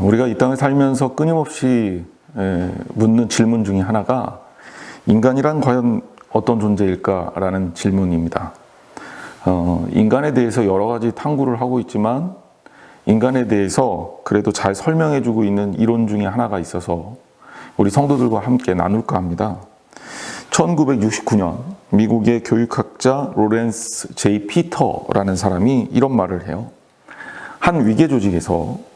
우리가 이 땅에 살면서 끊임없이 묻는 질문 중에 하나가 인간이란 과연 어떤 존재일까라는 질문입니다. 인간에 대해서 여러 가지 탐구를 하고 있지만 인간에 대해서 그래도 잘 설명해주고 있는 이론 중에 하나가 있어서 우리 성도들과 함께 나눌까 합니다. 1969년 미국의 교육학자 로렌스 J. 피터라는 사람이 이런 말을 해요. 한 위계 조직에서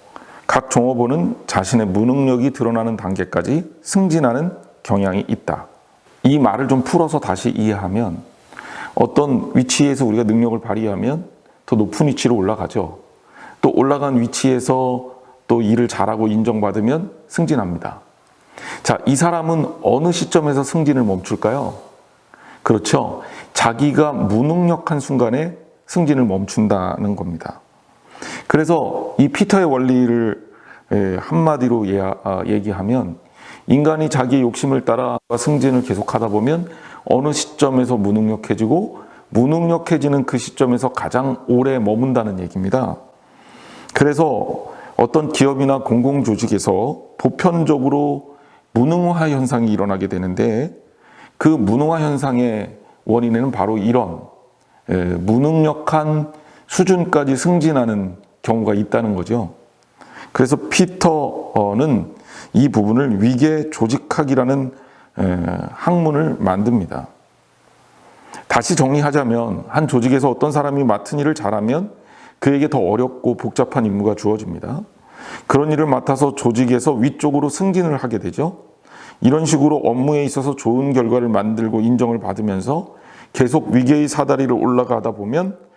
각 종업원은 자신의 무능력이 드러나는 단계까지 승진하는 경향이 있다. 이 말을 좀 풀어서 다시 이해하면 어떤 위치에서 우리가 능력을 발휘하면 더 높은 위치로 올라가죠. 또 올라간 위치에서 또 일을 잘하고 인정받으면 승진합니다. 자, 이 사람은 어느 시점에서 승진을 멈출까요? 그렇죠. 자기가 무능력한 순간에 승진을 멈춘다는 겁니다. 그래서 이 피터의 원리를 한마디로 얘기하면 인간이 자기의 욕심을 따라 승진을 계속하다 보면 어느 시점에서 무능력해지고 무능력해지는 그 시점에서 가장 오래 머문다는 얘기입니다. 그래서 어떤 기업이나 공공조직에서 보편적으로 무능화 현상이 일어나게 되는데 그 무능화 현상의 원인에는 바로 이런 무능력한 수준까지 승진하는 경우가 있다는 거죠. 그래서 피터는 이 부분을 위계 조직학이라는 학문을 만듭니다. 다시 정리하자면 한 조직에서 어떤 사람이 맡은 일을 잘하면 그에게 더 어렵고 복잡한 임무가 주어집니다. 그런 일을 맡아서 조직에서 위쪽으로 승진을 하게 되죠. 이런 식으로 업무에 있어서 좋은 결과를 만들고 인정을 받으면서 계속 위계의 사다리를 올라가다 보면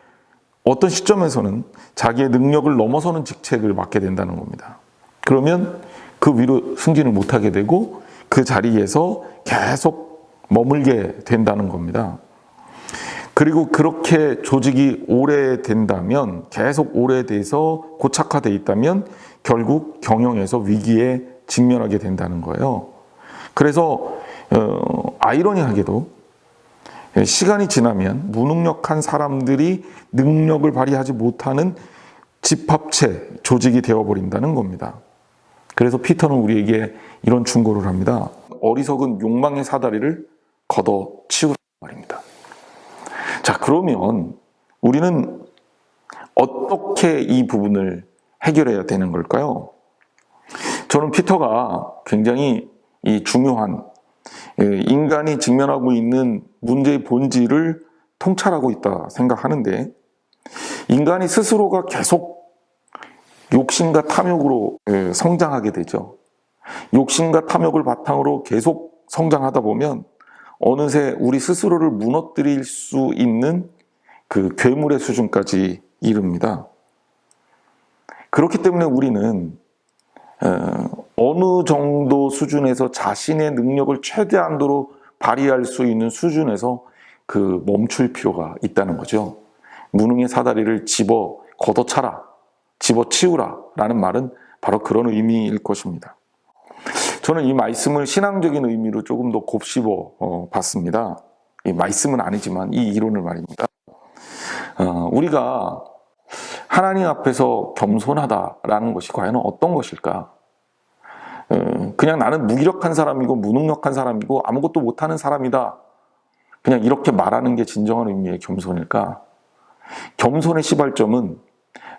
어떤 시점에서는 자기의 능력을 넘어서는 직책을 맡게 된다는 겁니다. 그러면 그 위로 승진을 못하게 되고 그 자리에서 계속 머물게 된다는 겁니다. 그리고 그렇게 조직이 오래된다면, 계속 오래돼서 고착화되어 있다면 결국 경영에서 위기에 직면하게 된다는 거예요. 그래서 아이러니하게도 시간이 지나면 무능력한 사람들이 능력을 발휘하지 못하는 집합체, 조직이 되어버린다는 겁니다. 그래서 피터는 우리에게 이런 충고를 합니다. 어리석은 욕망의 사다리를 걷어치우란 말입니다. 자, 그러면 우리는 어떻게 이 부분을 해결해야 되는 걸까요? 저는 피터가 굉장히 중요한 인간이 직면하고 있는 문제의 본질을 통찰하고 있다 생각하는데, 인간이 스스로가 계속 욕심과 탐욕으로 성장하게 되죠. 욕심과 탐욕을 바탕으로 계속 성장하다 보면 어느새 우리 스스로를 무너뜨릴 수 있는 그 괴물의 수준까지 이릅니다. 그렇기 때문에 우리는 어느 정도 수준에서 자신의 능력을 최대한도로 발휘할 수 있는 수준에서 그 멈출 필요가 있다는 거죠. 무능의 사다리를 걷어차라, 집어치우라 라는 말은 바로 그런 의미일 것입니다. 저는 이 말씀을 신앙적인 의미로 조금 더 곱씹어 봤습니다. 이 말씀은 아니지만 이 이론을 말입니다. 우리가 하나님 앞에서 겸손하다라는 것이 과연 어떤 것일까? 그냥 나는 무기력한 사람이고 무능력한 사람이고 아무것도 못하는 사람이다, 그냥 이렇게 말하는 게 진정한 의미의 겸손일까? 겸손의 시발점은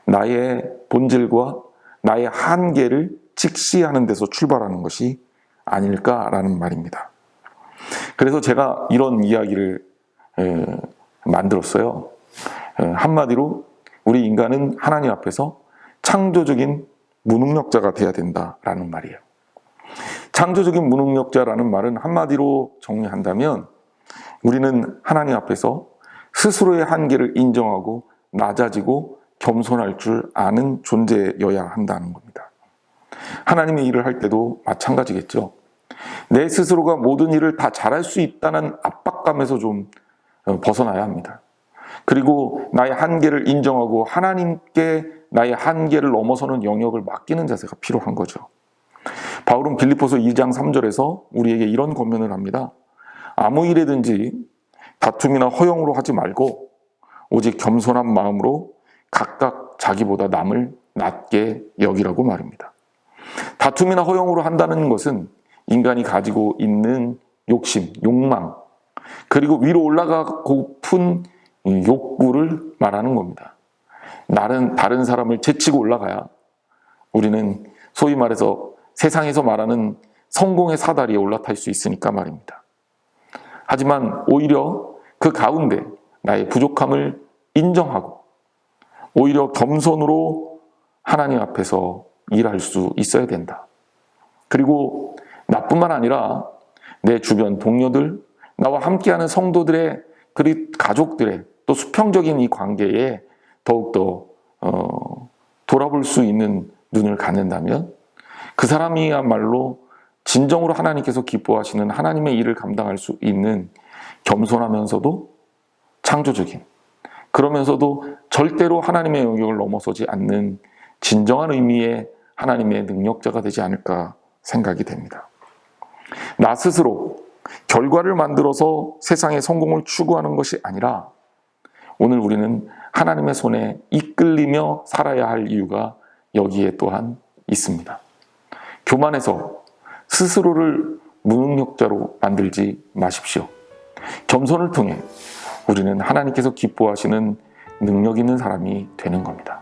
나의 본질과 나의 한계를 직시하는 데서 출발하는 것이 아닐까라는 말입니다. 그래서 제가 이런 이야기를 만들었어요. 한마디로 우리 인간은 하나님 앞에서 창조적인 무능력자가 되어야 된다라는 말이에요. 창조적인 무능력자라는 말은 한마디로 정리한다면 우리는 하나님 앞에서 스스로의 한계를 인정하고 낮아지고 겸손할 줄 아는 존재여야 한다는 겁니다. 하나님의 일을 할 때도 마찬가지겠죠. 내 스스로가 모든 일을 다 잘할 수 있다는 압박감에서 좀 벗어나야 합니다. 그리고 나의 한계를 인정하고 하나님께 나의 한계를 넘어서는 영역을 맡기는 자세가 필요한 거죠. 바울은 빌립보서 2장 3절에서 우리에게 이런 권면을 합니다. 아무 일에든지 다툼이나 허영으로 하지 말고 오직 겸손한 마음으로 각각 자기보다 남을 낮게 여기라고 말입니다. 다툼이나 허용으로 한다는 것은 인간이 가지고 있는 욕심, 욕망, 그리고 위로 올라가고픈 욕구를 말하는 겁니다. 다른 사람을 제치고 올라가야 우리는 소위 말해서 세상에서 말하는 성공의 사다리에 올라탈 수 있으니까 말입니다. 하지만 오히려 그 가운데 나의 부족함을 인정하고 오히려 겸손으로 하나님 앞에서 일할 수 있어야 된다. 그리고 나뿐만 아니라 내 주변 동료들, 나와 함께하는 성도들의 그리고 가족들의 또 수평적인 이 관계에 더욱더 돌아볼 수 있는 눈을 갖는다면 그 사람이야말로 진정으로 하나님께서 기뻐하시는 하나님의 일을 감당할 수 있는 겸손하면서도 창조적인, 그러면서도 절대로 하나님의 영역을 넘어서지 않는 진정한 의미의 하나님의 능력자가 되지 않을까 생각이 됩니다. 나 스스로 결과를 만들어서 세상의 성공을 추구하는 것이 아니라 오늘 우리는 하나님의 손에 이끌리며 살아야 할 이유가 여기에 또한 있습니다. 교만해서 스스로를 무능력자로 만들지 마십시오. 겸손을 통해 우리는 하나님께서 기뻐하시는 능력 있는 사람이 되는 겁니다.